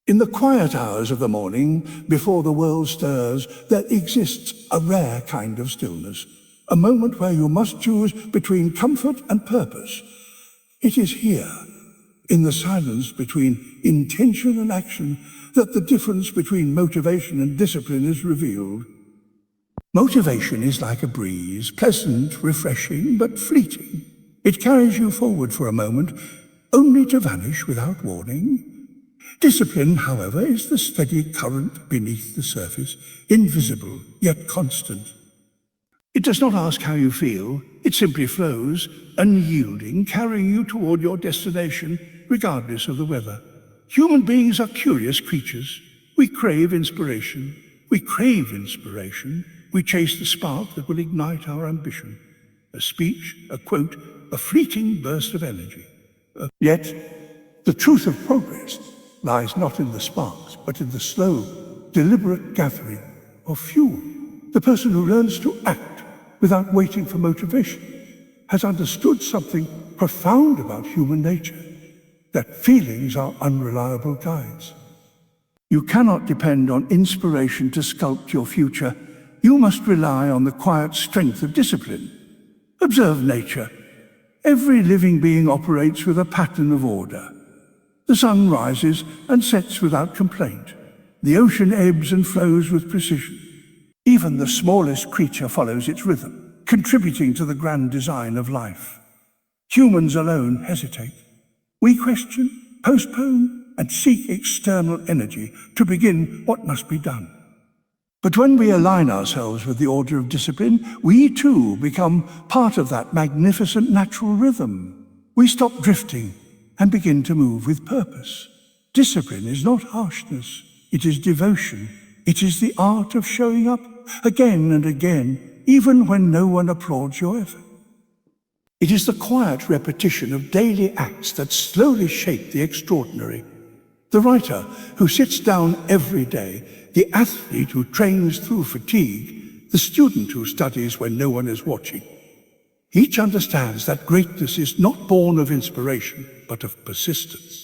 In the quiet hours of the morning, before the world stirs, there exists a rare kind of stillness, a moment where you must choose between comfort and purpose. It is here, in the silence between intention and action, that the difference between motivation and discipline is revealed. Motivation is like a breeze, pleasant, refreshing, but fleeting. It carries you forward for a moment, only to vanish without warning. Discipline, however, is the steady current beneath the surface, invisible yet constant. It does not ask how you feel, it simply flows, unyielding, carrying you toward your destination, regardless of the weather. Human beings are curious creatures. We crave inspiration. We chase the spark that will ignite our ambition. A speech, a quote, a fleeting burst of energy. Yet, the truth of progress lies not in the sparks, but in the slow, deliberate gathering of fuel. The person who learns to act without waiting for motivation has understood something profound about human nature, that feelings are unreliable guides. You cannot depend on inspiration to sculpt your future. You must rely on the quiet strength of discipline. Observe nature. Every living being operates with a pattern of order. The sun rises and sets without complaint. The ocean ebbs and flows with precision. Even the smallest creature follows its rhythm, contributing to the grand design of life. Humans alone hesitate. We question, postpone, and seek external energy to begin what must be done. But when we align ourselves with the order of discipline, we too become part of that magnificent natural rhythm. We stop drifting and begin to move with purpose. Discipline is not harshness, it is devotion. It is the art of showing up again and again, even when no one applauds your effort. It is the quiet repetition of daily acts that slowly shape the extraordinary. The writer who sits down every day, the athlete who trains through fatigue, the student who studies when no one is watching. Each understands that greatness is not born of inspiration, but of persistence.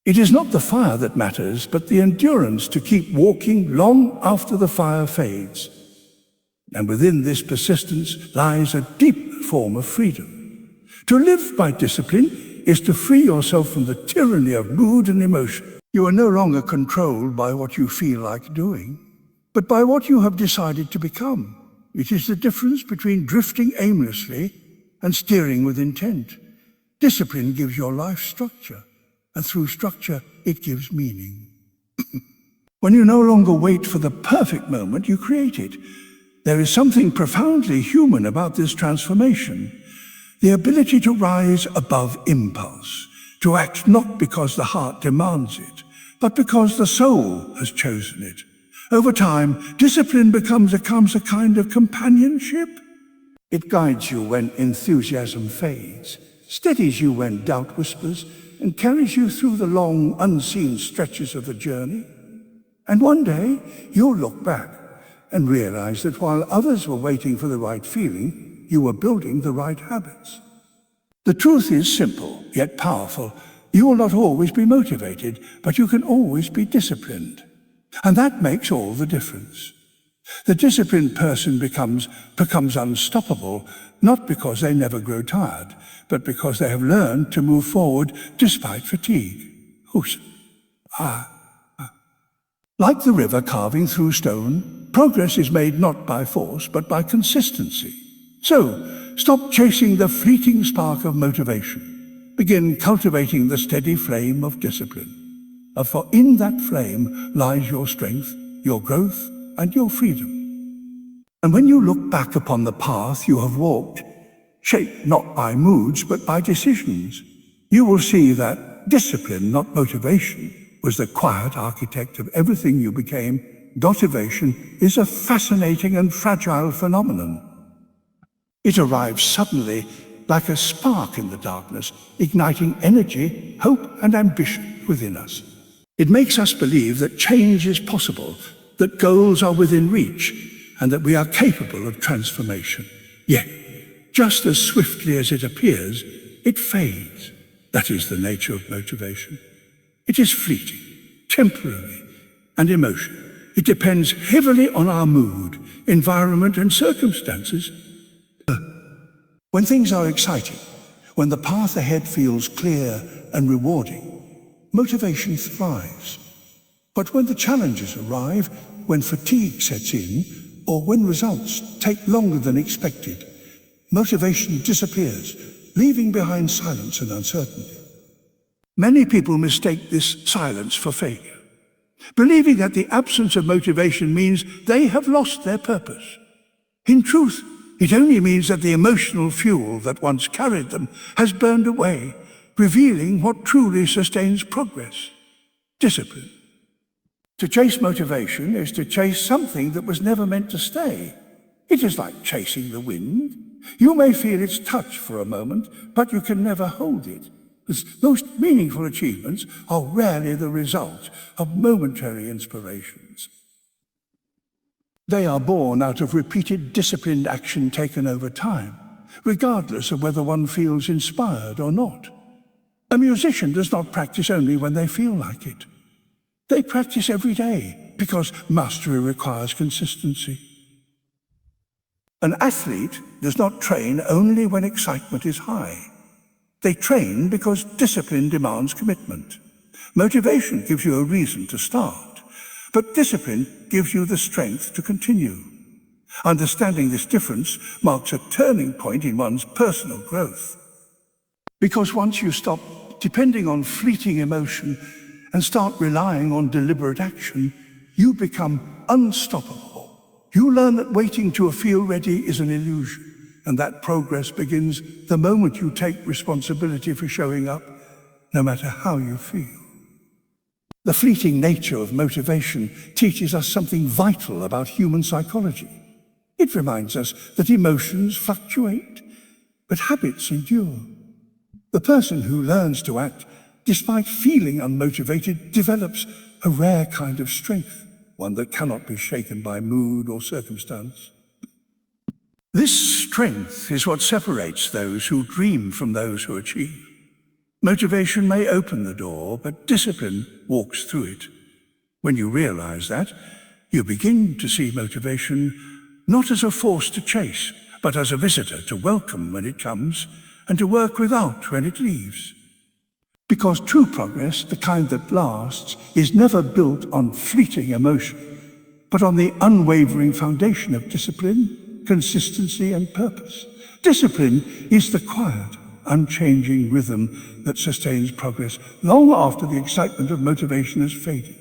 It is not the fire that matters, but the endurance to keep walking long after the fire fades. And within this persistence lies a deep form of freedom. To live by discipline is to free yourself from the tyranny of mood and emotion. You are no longer controlled by what you feel like doing, but by what you have decided to become. It is the difference between drifting aimlessly and steering with intent. Discipline gives your life structure, and through structure, it gives meaning. When you no longer wait for the perfect moment, you create it. There is something profoundly human about this transformation. The ability to rise above impulse, to act not because the heart demands it, but because the soul has chosen it. Over time, discipline becomes a kind of companionship. It guides you when enthusiasm fades, steadies you when doubt whispers, and carries you through the long, unseen stretches of the journey. And one day, you'll look back and realize that while others were waiting for the right feeling, you were building the right habits. The truth is simple, yet powerful. You will not always be motivated, but you can always be disciplined. And that makes all the difference. The disciplined person becomes unstoppable, not because they never grow tired, but because they have learned to move forward despite fatigue. Like the river carving through stone, progress is made not by force, but by consistency. So, stop chasing the fleeting spark of motivation. Begin cultivating the steady flame of discipline. For in that flame lies your strength, your growth, and your freedom. And when you look back upon the path you have walked, shaped not by moods but by decisions, you will see that discipline, not motivation, was the quiet architect of everything you became. Motivation is a fascinating and fragile phenomenon. It arrives suddenly like a spark in the darkness, igniting energy, hope, and ambition within us. It makes us believe that change is possible, that goals are within reach, and that we are capable of transformation. Yet, just as swiftly as it appears, it fades. That is the nature of motivation. It is fleeting. temporary, and emotion. It depends heavily on our mood, environment, and circumstances. When things are exciting, when the path ahead feels clear and rewarding, motivation thrives. But when the challenges arrive, when fatigue sets in, or when results take longer than expected, motivation disappears, leaving behind silence and uncertainty. Many people mistake this silence for failure, believing that the absence of motivation means they have lost their purpose. In truth, it only means that the emotional fuel that once carried them has burned away, revealing what truly sustains progress: discipline. To chase motivation is to chase something that was never meant to stay. It is like chasing the wind. You may feel its touch for a moment, but you can never hold it. The most meaningful achievements are rarely the result of momentary inspirations. They are born out of repeated disciplined action taken over time, regardless of whether one feels inspired or not. A musician does not practice only when they feel like it. They practice every day because mastery requires consistency. An athlete does not train only when excitement is high. They train because discipline demands commitment. Motivation gives you a reason to start, but discipline gives you the strength to continue. Understanding this difference marks a turning point in one's personal growth. Because once you stop depending on fleeting emotion and start relying on deliberate action, you become unstoppable. You learn that waiting to feel ready is an illusion, and that progress begins the moment you take responsibility for showing up, no matter how you feel. The fleeting nature of motivation teaches us something vital about human psychology. It reminds us that emotions fluctuate, but habits endure. The person who learns to act despite feeling unmotivated develops a rare kind of strength, one that cannot be shaken by mood or circumstance. This strength is what separates those who dream from those who achieve. Motivation may open the door, but discipline walks through it. When you realize that, you begin to see motivation not as a force to chase, but as a visitor to welcome when it comes and to work without when it leaves. Because true progress, the kind that lasts, is never built on fleeting emotion, but on the unwavering foundation of discipline, consistency, and purpose. Discipline is the quiet, unchanging rhythm that sustains progress long after the excitement of motivation has faded.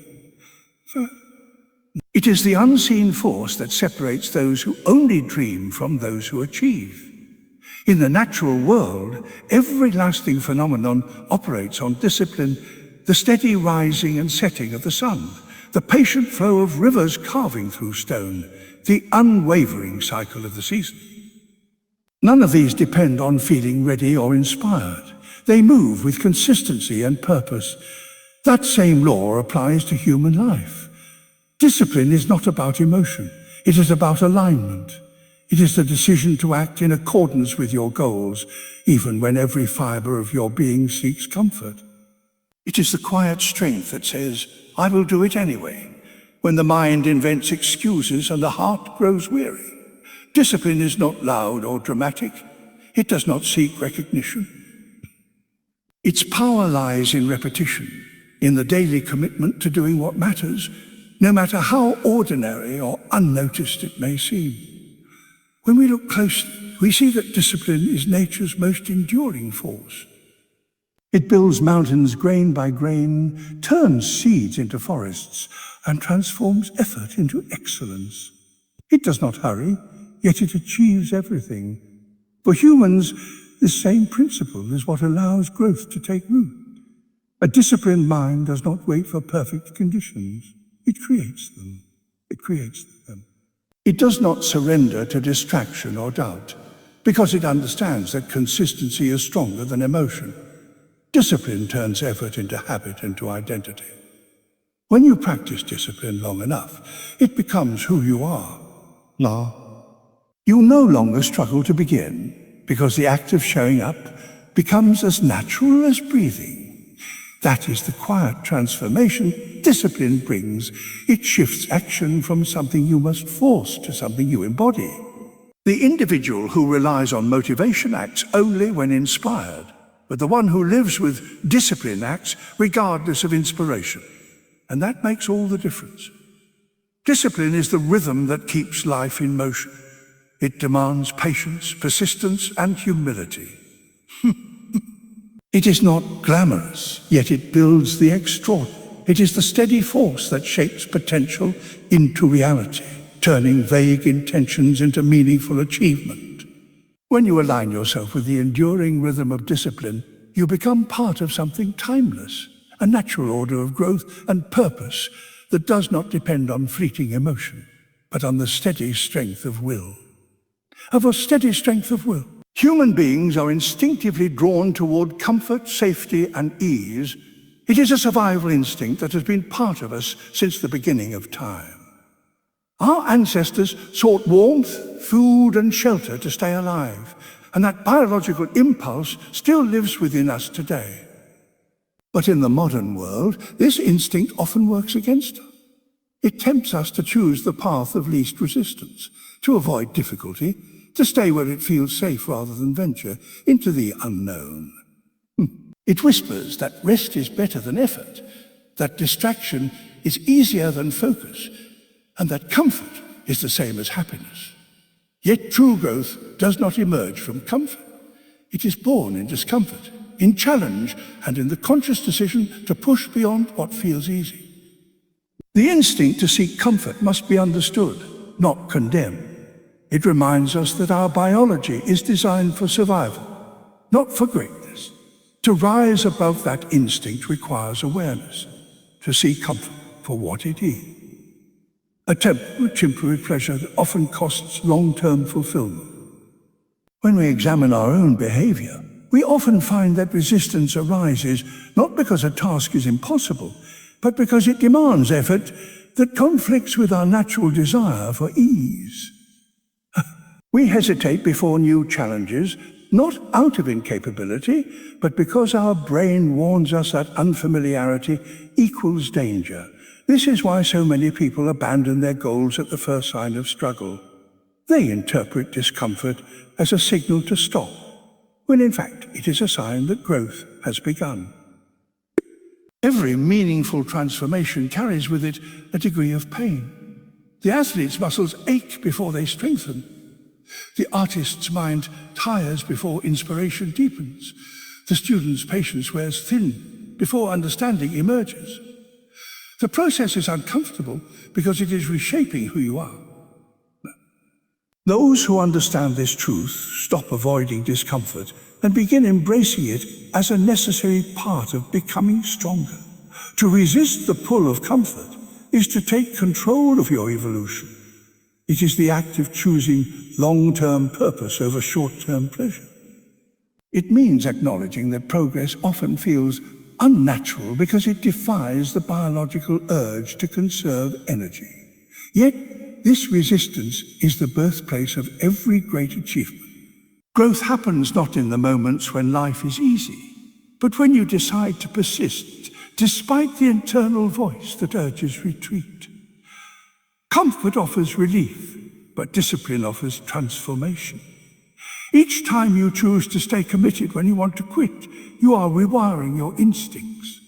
It is the unseen force that separates those who only dream from those who achieve. In the natural world, every lasting phenomenon operates on discipline: the steady rising and setting of the sun, the patient flow of rivers carving through stone, the unwavering cycle of the season. None of these depend on feeling ready or inspired. They move with consistency and purpose. That same law applies to human life. Discipline is not about emotion. It is about alignment. It is the decision to act in accordance with your goals, even when every fiber of your being seeks comfort. It is the quiet strength that says, "I will do it anyway," when the mind invents excuses and the heart grows weary. Discipline is not loud or dramatic. It does not seek recognition. Its power lies in repetition, in the daily commitment to doing what matters, no matter how ordinary or unnoticed it may seem. When we look closely, we see that discipline is nature's most enduring force. It builds mountains grain by grain, turns seeds into forests, and transforms effort into excellence. It does not hurry, yet it achieves everything. For humans, this same principle is what allows growth to take root. A disciplined mind does not wait for perfect conditions. It creates them. It creates them. It does not surrender to distraction or doubt, because it understands that consistency is stronger than emotion. Discipline turns effort into habit and to identity. When you practice discipline long enough, it becomes who you are. You no longer struggle to begin, because the act of showing up becomes as natural as breathing. That is the quiet transformation discipline brings. It shifts action from something you must force to something you embody. The individual who relies on motivation acts only when inspired, but the one who lives with discipline acts regardless of inspiration. And that makes all the difference. Discipline is the rhythm that keeps life in motion. It demands patience, persistence, and humility. It is not glamorous, yet it builds the extraordinary. It is the steady force that shapes potential into reality, turning vague intentions into meaningful achievement. When you align yourself with the enduring rhythm of discipline, you become part of something timeless, a natural order of growth and purpose that does not depend on fleeting emotion, but on the steady strength of will. Human beings are instinctively drawn toward comfort, safety, and ease. It is a survival instinct that has been part of us since the beginning of time. Our ancestors sought warmth, food, and shelter to stay alive, and that biological impulse still lives within us today. But in the modern world, this instinct often works against us. It tempts us to choose the path of least resistance, to avoid difficulty, to stay where it feels safe rather than venture into the unknown. It whispers that rest is better than effort, that distraction is easier than focus, and that comfort is the same as happiness. Yet true growth does not emerge from comfort. It is born in discomfort, in challenge, and in the conscious decision to push beyond what feels easy. The instinct to seek comfort must be understood, not condemned. It reminds us that our biology is designed for survival, not for greatness. To rise above that instinct requires awareness, to see comfort for what it is. A temporary pleasure that often costs long-term fulfillment. When we examine our own behavior, we often find that resistance arises not because a task is impossible, but because it demands effort that conflicts with our natural desire for ease. We hesitate before new challenges, not out of incapability, but because our brain warns us that unfamiliarity equals danger. This is why so many people abandon their goals at the first sign of struggle. They interpret discomfort as a signal to stop, when in fact it is a sign that growth has begun. Every meaningful transformation carries with it a degree of pain. The athlete's muscles ache before they strengthen. The artist's mind tires before inspiration deepens. The student's patience wears thin before understanding emerges. The process is uncomfortable because it is reshaping who you are. Those who understand this truth stop avoiding discomfort and begin embracing it as a necessary part of becoming stronger. To resist the pull of comfort is to take control of your evolution. It is the act of choosing long-term purpose over short-term pleasure. It means acknowledging that progress often feels unnatural because it defies the biological urge to conserve energy. Yet, this resistance is the birthplace of every great achievement. Growth happens not in the moments when life is easy, but when you decide to persist, despite the internal voice that urges retreat. Comfort offers relief, but discipline offers transformation. Each time you choose to stay committed when you want to quit, you are rewiring your instincts.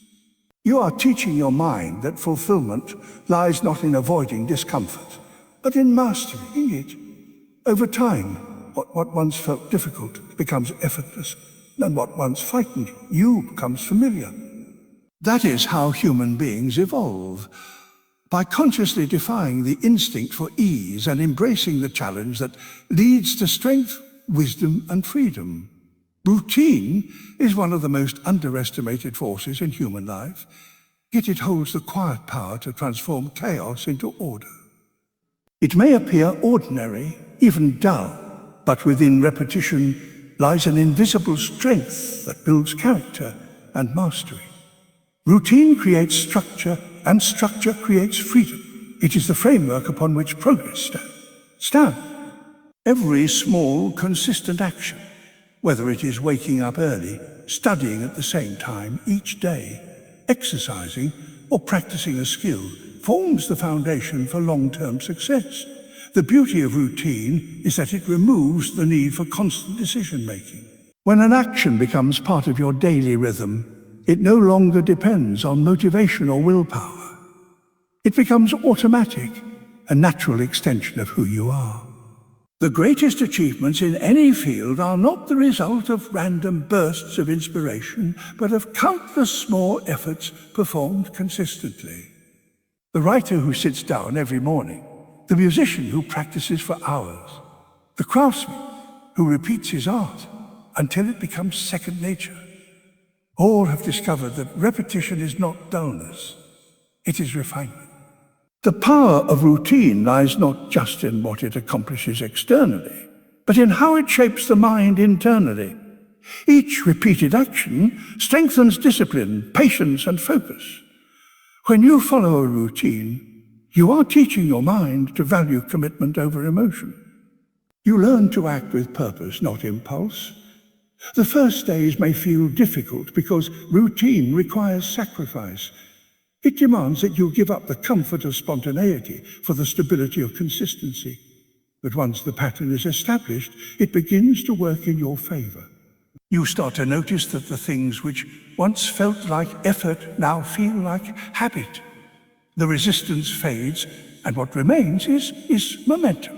You are teaching your mind that fulfillment lies not in avoiding discomfort, but in mastering it. Over time, what once felt difficult becomes effortless, and what once frightened you becomes familiar. That is how human beings evolve, by consciously defying the instinct for ease and embracing the challenge that leads to strength, wisdom, and freedom. Routine is one of the most underestimated forces in human life, yet it holds the quiet power to transform chaos into order. It may appear ordinary, even dull, but within repetition lies an invisible strength that builds character and mastery. Routine creates structure, and structure creates freedom. It is the framework upon which progress stands. Every small, consistent action, whether it is waking up early, studying at the same time each day, exercising, or practicing a skill forms the foundation for long-term success. The beauty of routine is that it removes the need for constant decision-making. When an action becomes part of your daily rhythm, it no longer depends on motivation or willpower. It becomes automatic, a natural extension of who you are. The greatest achievements in any field are not the result of random bursts of inspiration, but of countless small efforts performed consistently. The writer who sits down every morning, the musician who practices for hours, the craftsman who repeats his art until it becomes second nature, all have discovered that repetition is not dullness, it is refinement. The power of routine lies not just in what it accomplishes externally, but in how it shapes the mind internally. Each repeated action strengthens discipline, patience, and focus. When you follow a routine, you are teaching your mind to value commitment over emotion. You learn to act with purpose, not impulse. The first days may feel difficult because routine requires sacrifice. It demands that you give up the comfort of spontaneity for the stability of consistency. But once the pattern is established, it begins to work in your favor. You start to notice that the things which once felt like effort now feel like habit. The resistance fades, and what remains is momentum.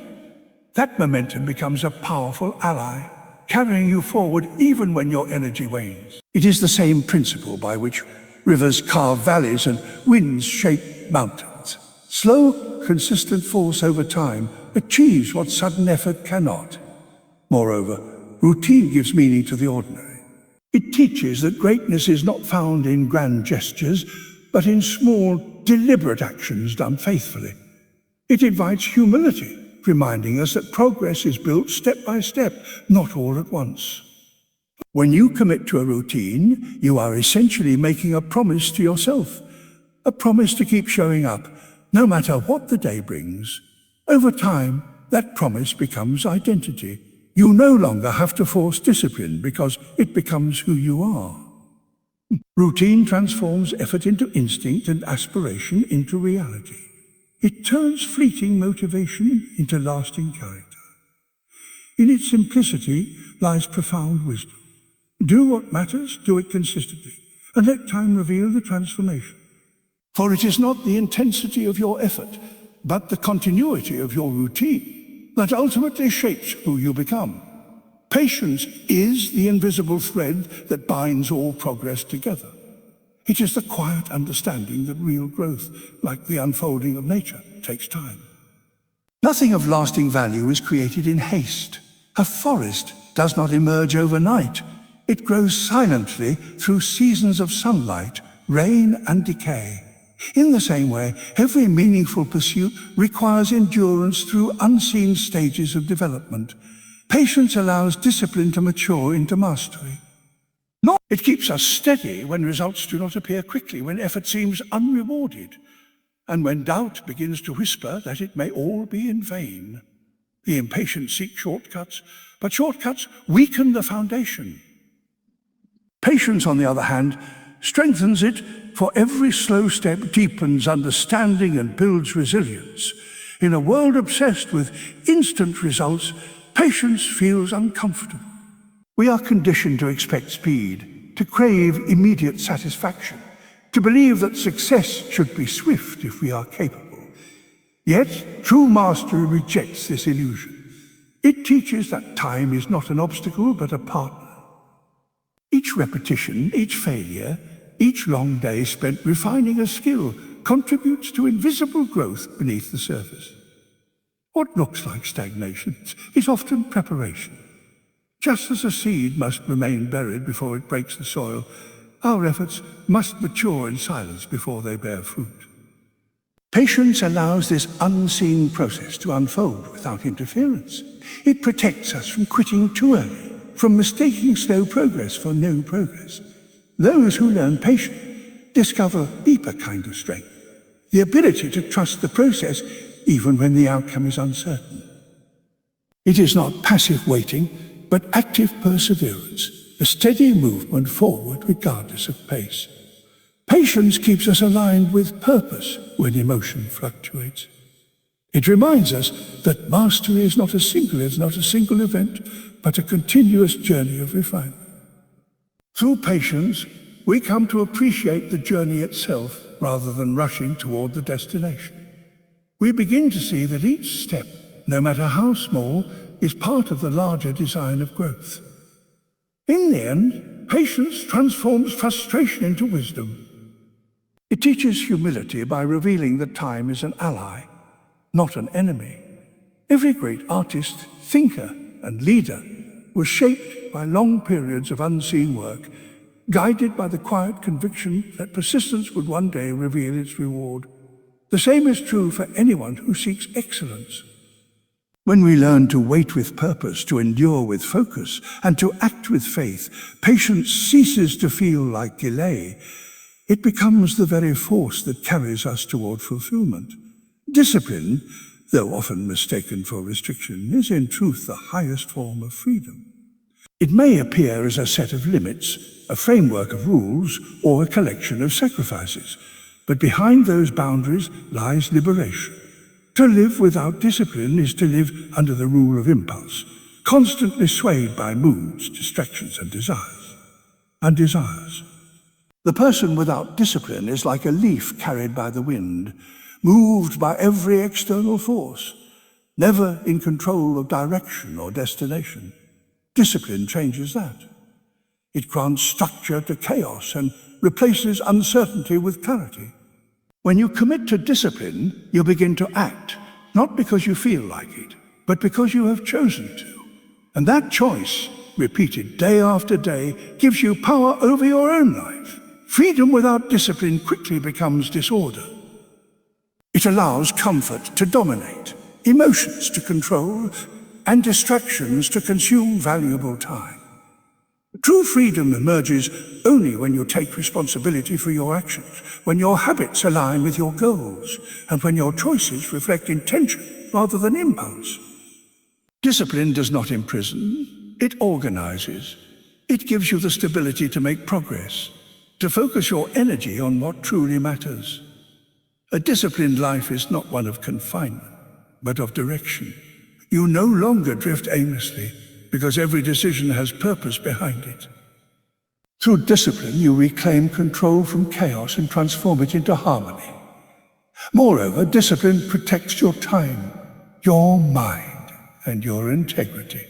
That momentum becomes a powerful ally, carrying you forward even when your energy wanes. It is the same principle by which rivers carve valleys and winds shape mountains. Slow, consistent force over time achieves what sudden effort cannot. Moreover, routine gives meaning to the ordinary. It teaches that greatness is not found in grand gestures, but in small, deliberate actions done faithfully. It invites humility, reminding us that progress is built step by step, not all at once. When you commit to a routine, you are essentially making a promise to yourself, a promise to keep showing up, no matter what the day brings. Over time, that promise becomes identity. You no longer have to force discipline because it becomes who you are. Routine transforms effort into instinct and aspiration into reality. It turns fleeting motivation into lasting character. In its simplicity lies profound wisdom. Do what matters, do it consistently, and let time reveal the transformation. For it is not the intensity of your effort, but the continuity of your routine that ultimately shapes who you become. Patience is the invisible thread that binds all progress together. It is the quiet understanding that real growth, like the unfolding of nature, takes time. Nothing of lasting value is created in haste. A forest does not emerge overnight. It grows silently through seasons of sunlight, rain, and decay. In the same way, every meaningful pursuit requires endurance through unseen stages of development. Patience allows discipline to mature into mastery. It keeps us steady when results do not appear quickly, when effort seems unrewarded, and when doubt begins to whisper that it may all be in vain. The impatient seek shortcuts, but shortcuts weaken the foundation. Patience, on the other hand, strengthens it, for every slow step deepens understanding and builds resilience. In a world obsessed with instant results, patience feels uncomfortable. We are conditioned to expect speed, to crave immediate satisfaction, to believe that success should be swift if we are capable. Yet, true mastery rejects this illusion. It teaches that time is not an obstacle, but a partner. Each repetition, each failure, each long day spent refining a skill contributes to invisible growth beneath the surface. What looks like stagnation is often preparation. Just as a seed must remain buried before it breaks the soil, our efforts must mature in silence before they bear fruit. Patience allows this unseen process to unfold without interference. It protects us from quitting too early, from mistaking slow progress for no progress. Those who learn patience discover a deeper kind of strength, the ability to trust the process even when the outcome is uncertain. It is not passive waiting, but active perseverance, a steady movement forward regardless of pace. Patience keeps us aligned with purpose when emotion fluctuates. It reminds us that mastery is not a single event, but a continuous journey of refinement. Through patience, we come to appreciate the journey itself rather than rushing toward the destination. We begin to see that each step, no matter how small, is part of the larger design of growth. In the end, patience transforms frustration into wisdom. It teaches humility by revealing that time is an ally, not an enemy. Every great artist, thinker, and leader was shaped by long periods of unseen work, guided by the quiet conviction that persistence would one day reveal its reward. The same is true for anyone who seeks excellence. When we learn to wait with purpose, to endure with focus, and to act with faith, patience ceases to feel like delay. It becomes the very force that carries us toward fulfillment. Discipline, though often mistaken for restriction, is in truth the highest form of freedom. It may appear as a set of limits, a framework of rules, or a collection of sacrifices, but behind those boundaries lies liberation. To live without discipline is to live under the rule of impulse, constantly swayed by moods, distractions, and desires. The person without discipline is like a leaf carried by the wind, moved by every external force, never in control of direction or destination. Discipline changes that. It grants structure to chaos and replaces uncertainty with clarity. When you commit to discipline, you begin to act, not because you feel like it, but because you have chosen to. And that choice, repeated day after day, gives you power over your own life. Freedom without discipline quickly becomes disorder. It allows comfort to dominate, emotions to control, and distractions to consume valuable time. True freedom emerges only when you take responsibility for your actions, when your habits align with your goals, and when your choices reflect intention rather than impulse. Discipline does not imprison, it organizes. It gives you the stability to make progress, to focus your energy on what truly matters. A disciplined life is not one of confinement, but of direction. You no longer drift aimlessly, because every decision has purpose behind it. Through discipline, you reclaim control from chaos and transform it into harmony. Moreover, discipline protects your time, your mind, and your integrity.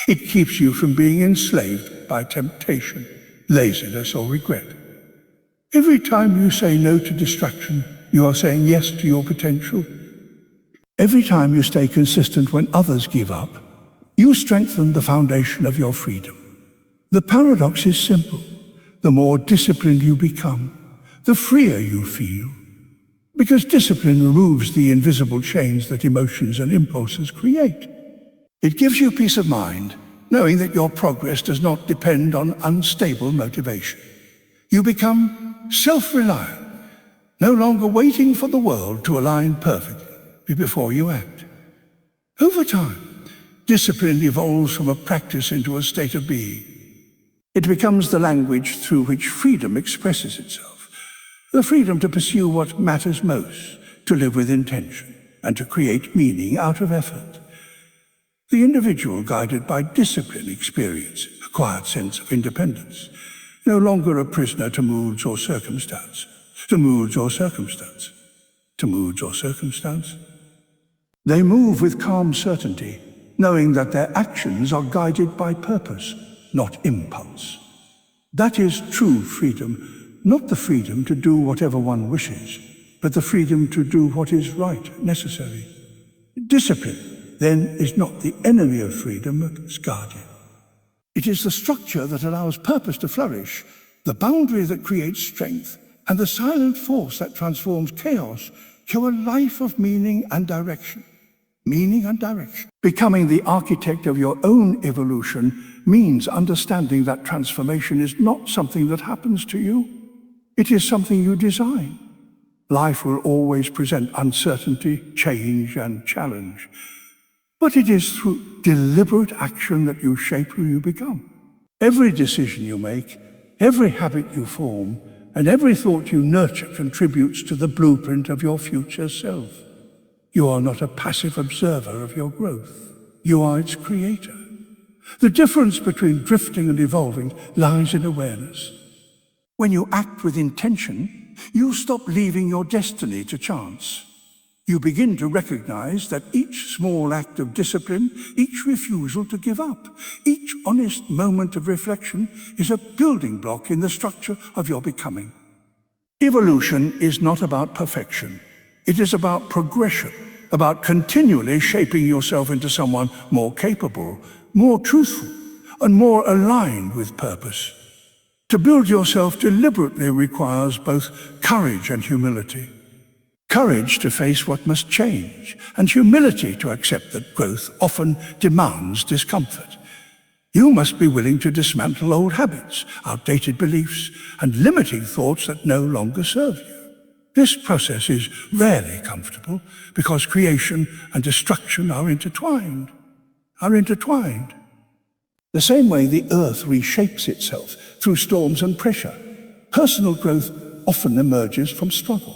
It keeps you from being enslaved by temptation, laziness, or regret. Every time you say no to distraction, you are saying yes to your potential. Every time you stay consistent when others give up, you strengthen the foundation of your freedom. The paradox is simple. The more disciplined you become, the freer you feel. Because discipline removes the invisible chains that emotions and impulses create. It gives you peace of mind, knowing that your progress does not depend on unstable motivation. You become self-reliant, no longer waiting for the world to align perfectly before you act. Over time, discipline evolves from a practice into a state of being. It becomes the language through which freedom expresses itself. The freedom to pursue what matters most, to live with intention, and to create meaning out of effort. The individual, guided by discipline, experiences a quiet sense of independence, no longer a prisoner to moods or circumstance. They move with calm certainty, knowing that their actions are guided by purpose, not impulse. That is true freedom, not the freedom to do whatever one wishes, but the freedom to do what is right, necessary. Discipline, then, is not the enemy of freedom, but its guardian. It is the structure that allows purpose to flourish, the boundary that creates strength, and the silent force that transforms chaos to a life of meaning and direction. Becoming the architect of your own evolution means understanding that transformation is not something that happens to you. It is something you design. Life will always present uncertainty, change, and challenge. But it is through deliberate action that you shape who you become. Every decision you make, every habit you form, and every thought you nurture contributes to the blueprint of your future self. You are not a passive observer of your growth. You are its creator. The difference between drifting and evolving lies in awareness. When you act with intention, you stop leaving your destiny to chance. You begin to recognize that each small act of discipline, each refusal to give up, each honest moment of reflection is a building block in the structure of your becoming. Evolution is not about perfection. It is about progression, about continually shaping yourself into someone more capable, more truthful, and more aligned with purpose. To build yourself deliberately requires both courage and humility. Courage to face what must change, and humility to accept that growth often demands discomfort. You must be willing to dismantle old habits, outdated beliefs, and limiting thoughts that no longer serve you. This process is rarely comfortable because creation and destruction are intertwined. The same way the earth reshapes itself through storms and pressure, personal growth often emerges from struggle.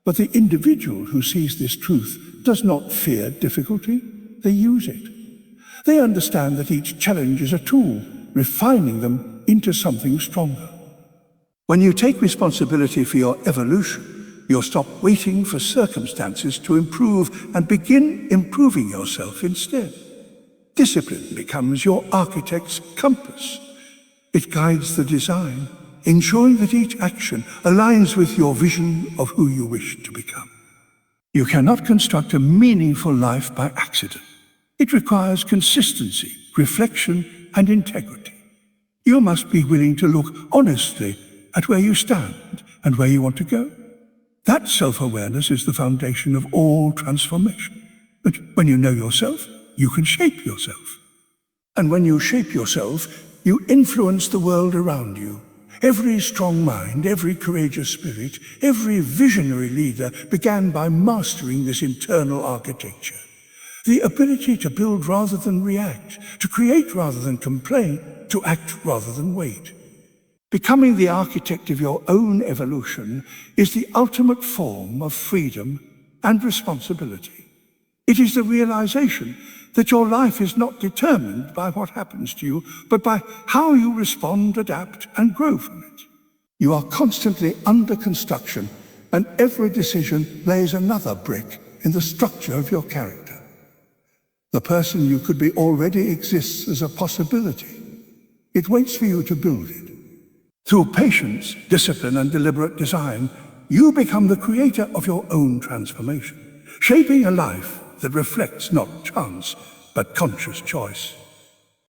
But the individual who sees this truth does not fear difficulty, they use it. They understand that each challenge is a tool, refining them into something stronger. When you take responsibility for your evolution, you'll stop waiting for circumstances to improve and begin improving yourself instead. Discipline becomes your architect's compass. It guides the design, ensuring that each action aligns with your vision of who you wish to become. You cannot construct a meaningful life by accident. It requires consistency, reflection, and integrity. You must be willing to look honestly at where you stand and where you want to go. That self-awareness is the foundation of all transformation. But when you know yourself, you can shape yourself. And when you shape yourself, you influence the world around you. Every strong mind, every courageous spirit, every visionary leader began by mastering this internal architecture. The ability to build rather than react, to create rather than complain, to act rather than wait. Becoming the architect of your own evolution is the ultimate form of freedom and responsibility. It is the realization that your life is not determined by what happens to you, but by how you respond, adapt, and grow from it. You are constantly under construction, and every decision lays another brick in the structure of your character. The person you could be already exists as a possibility. It waits for you to build it. Through patience, discipline, and deliberate design, you become the creator of your own transformation, shaping a life that reflects not chance, but conscious choice.